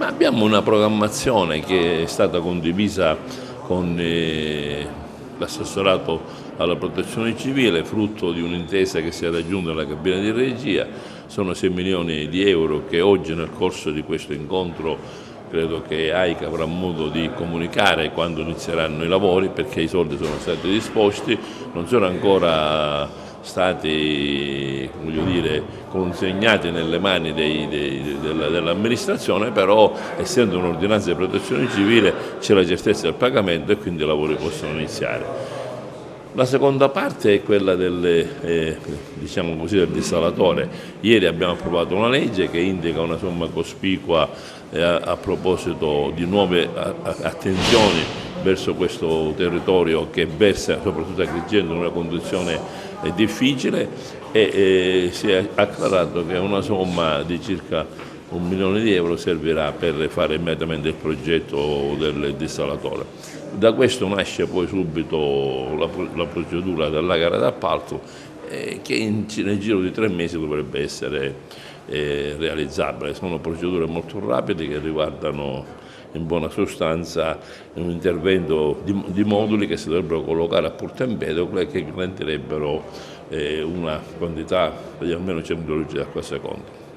Ma abbiamo una programmazione che è stata condivisa con l'assessorato alla protezione civile, frutto di un'intesa che si è raggiunta nella cabina di regia. Sono 6 milioni di euro che oggi nel corso di questo incontro credo che AICA avrà modo di comunicare quando inizieranno i lavori, perché i soldi sono stati disposti, non sono ancora stati, voglio dire, consegnati nelle mani dell'amministrazione, però essendo un'ordinanza di protezione civile c'è la certezza del pagamento e quindi i lavori possono iniziare. La seconda parte è quella diciamo così, del dissalatore. Ieri abbiamo approvato una legge che indica una somma cospicua a proposito di nuove attenzioni verso questo territorio che versa soprattutto Agrigento in una condizione difficile e si è acclarato che una somma di circa 1 milione di euro servirà per fare immediatamente il progetto del dissalatore. Da questo nasce poi subito la procedura della gara d'appalto che nel giro di 3 mesi dovrebbe essere realizzabile. Sono procedure molto rapide che riguardano in buona sostanza un intervento di moduli che si dovrebbero collocare a Porto Empedocle e che garantirebbero una quantità di almeno 100 luci d'acqua a seconda.